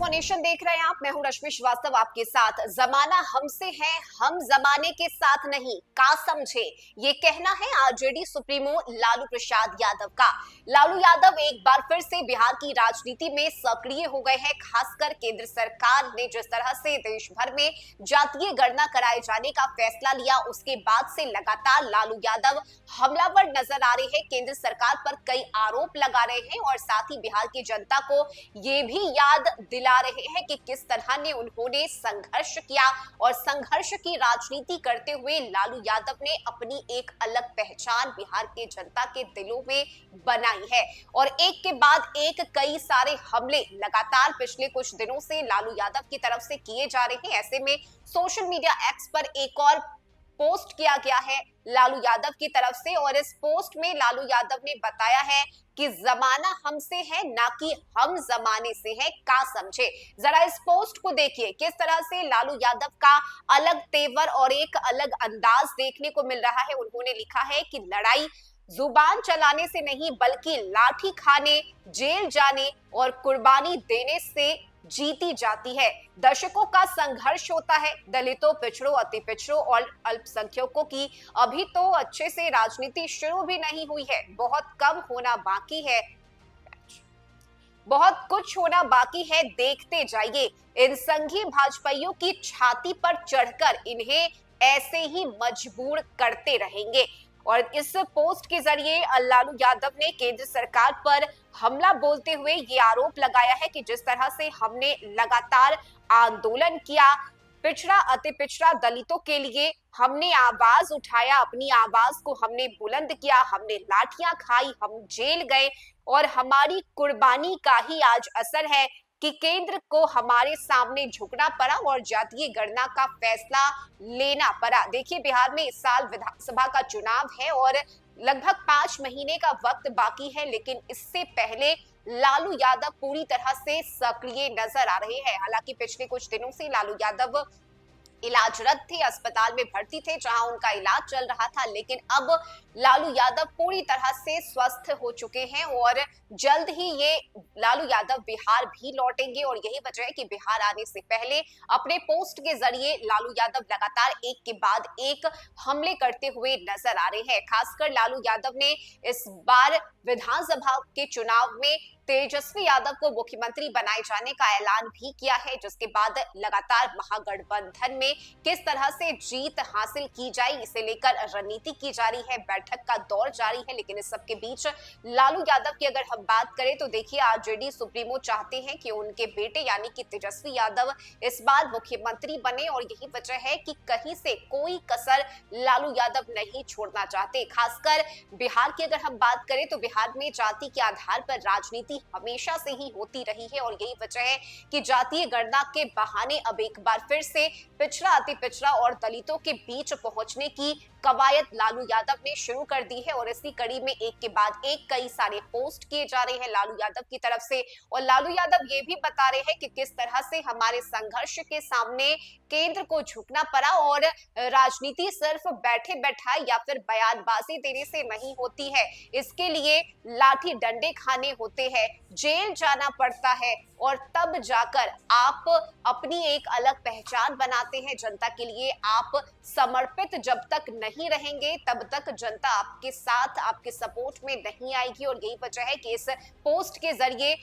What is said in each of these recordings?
Nation देख रहे हैं आप। मैं हूं रश्मि श्रीवास्तव आपके साथ। जमाना हमसे है, हम जमाने के साथ नहीं, का समझे, ये कहना है आरजेडी सुप्रीमो लालू प्रसाद यादव का। लालू यादव एक बार फिर से बिहार की राजनीति में सक्रिय हो गए हैं। खासकर केंद्र सरकार ने जिस तरह से देश भर में जातीय गणना कराए जाने का फैसला लिया, उसके बाद से लगातार लालू यादव हमलावर नजर आ रहे हैं। केंद्र सरकार पर कई आरोप लगा रहे हैं और साथ ही बिहार की जनता को ये भी याद दिला रहे हैं कि किस तरह ने उन्होंने संघर्ष किया और संघर्ष की राजनीति करते हुए लालू यादव ने अपनी एक अलग पहचान बिहार के जनता के दिलों में बनाई है। और एक के बाद एक कई सारे हमले लगातार पिछले कुछ दिनों से लालू यादव की तरफ से किए जा रहे हैं। ऐसे में सोशल मीडिया एक्स पर एक और पोस्ट किया गया है लालू यादव की तरफ से, और इस पोस्ट में लालू यादव ने बताया है कि जमाना हमसे है ना कि हम जमाने से है, का समझे। जरा इस पोस्ट को देखिए, किस तरह से लालू यादव का अलग तेवर और एक अलग अंदाज देखने को मिल रहा है। उन्होंने लिखा है कि लड़ाई जुबान चलाने से नहीं बल्कि लाठी खाने, जेल जाने और कुर्बानी देने से जीती जाती है। दशकों का संघर्ष होता है। दलितों, पिछड़ों, अति पिछड़ों और अल्पसंख्यकों की अभी तो अच्छे से राजनीति शुरू भी नहीं हुई है। बहुत कम होना बाकी है, बहुत कुछ होना बाकी है, देखते जाइए। इन संघी भाजपाइयों की छाती पर चढ़कर इन्हें ऐसे ही मजबूर करते रहेंगे। और इस पोस्ट के जरिए लालू यादव ने केंद्र सरकार पर हमला बोलते हुए ये आरोप लगाया है कि जिस तरह से हमने लगातार आंदोलन किया, पिछड़ा, अति पिछड़ा, दलितों के लिए हमने आवाज उठाया, अपनी आवाज को हमने बुलंद किया, हमने लाठियां खाई, हम जेल गए और हमारी कुर्बानी का ही आज असर है कि केंद्र को हमारे सामने झुकना पड़ा और जातीय गणना का फैसला लेना पड़ा। देखिए, बिहार में इस साल विधानसभा का चुनाव है और लगभग 5 महीने का वक्त बाकी है, लेकिन इससे पहले लालू यादव पूरी तरह से सक्रिय नजर आ रहे हैं। हालांकि पिछले कुछ दिनों से लालू यादव इलाजरत थे, अस्पताल में भर्ती थे जहां उनका इलाज चल रहा था, लेकिन अब लालू यादव पूरी तरह से स्वस्थ हो चुके हैं और जल्द ही ये लालू यादव बिहार भी लौटेंगे। और यही वजह है कि बिहार आने से पहले अपने पोस्ट के जरिए लालू यादव लगातार एक के बाद एक हमले करते हुए नजर आ रहे हैं। खासकर लालू यादव ने इस बार विधानसभा के चुनाव में तेजस्वी यादव को मुख्यमंत्री बनाए जाने का ऐलान भी किया है, जिसके बाद लगातार महागठबंधन में किस तरह से जीत हासिल की जाए इसे लेकर रणनीति की जा रही है। बैठक का दौर जारी है, लेकिन इस सबके बीच लालू यादव की अगर हम बात करें तो देखिए, आरजेडी सुप्रीमो चाहते हैं कि उनके बेटे यानी कि तेजस्वी यादव इस बार मुख्यमंत्री बने और यही वजह है कि कहीं से कोई कसर लालू यादव नहीं छोड़ना चाहते। खासकर बिहार की अगर हम बात करें तो बिहार में जाति के आधार पर राजनीति हमेशा से ही होती रही है और यही वजह है कि जातीय गणना के बहाने अब एक बार फिर से पिछड़ा, अति पिछड़ा और दलितों के बीच पहुंचने की कवायद लालू यादव ने शुरू कर दी है। और इसी कड़ी में एक के बाद एक कई सारे पोस्ट किए जा रहे हैं लालू यादव की तरफ से, और लालू यादव ये भी बता रहे हैं कि किस तरह से हमारे संघर्ष के सामने केंद्र को झुकना पड़ा और राजनीति सिर्फ बैठे बैठाए या फिर बयानबाजी देने से नहीं होती है। इसके लिए लाठी डंडे खाने होते हैं, जेल जाना पड़ता है और तब जाकर आप अपनी एक अलग पहचान बनाते हैं जनता के लिए। आप समर्पित जब तक नहीं रहेंगे तब तक जनता आपके साथ, आपके सपोर्ट में नहीं आएगी। और यही वजह है कि इस पोस्ट के जरिए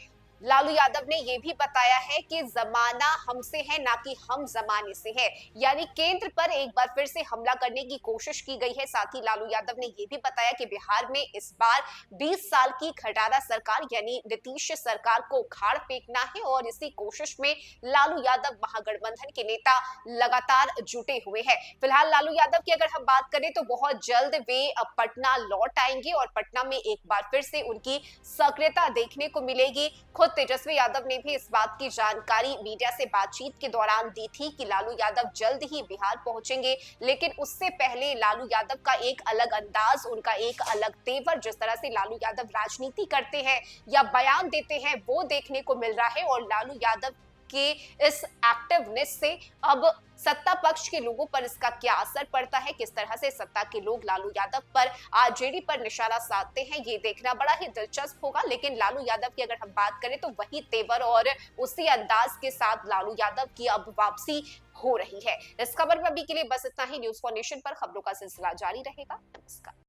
लालू यादव ने यह भी बताया है कि जमाना हमसे है ना कि हम जमाने से है, यानी केंद्र पर एक बार फिर से हमला करने की कोशिश की गई है। साथ ही लालू यादव ने यह भी बताया कि बिहार में इस बार 20 साल की खटारा सरकार यानी नीतीश सरकार को उखाड़ फेंकना है और इसी कोशिश में लालू यादव महागठबंधन के नेता लगातार जुटे हुए हैं। फिलहाल लालू यादव की अगर हम बात करें तो बहुत जल्द वे पटना लौट आएंगे और पटना में एक बार फिर से उनकी सक्रियता देखने को मिलेगी। खुद तेजस्वी यादव ने भी इस बात की जानकारी मीडिया से बातचीत के दौरान दी थी कि लालू यादव जल्द ही बिहार पहुंचेंगे, लेकिन उससे पहले लालू यादव का एक अलग अंदाज, उनका एक अलग तेवर, जिस तरह से लालू यादव राजनीति करते हैं या बयान देते हैं वो देखने को मिल रहा है। और लालू यादव के इस एक्टिवनेस से अब सत्ता पक्ष के लोगों पर इसका क्या असर पड़ता है, किस तरह से सत्ता के लोग लालू यादव पर, आरजेडी पर निशाना साधते हैं, ये देखना बड़ा ही दिलचस्प होगा। लेकिन लालू यादव की अगर हम बात करें तो वही तेवर और उसी अंदाज के साथ लालू यादव की अब वापसी हो रही है। इस खबर में अभी के लिए बस इतना ही। न्यूज़ फॉर नेशन पर खबरों का सिलसिला जारी रहेगा। नमस्कार।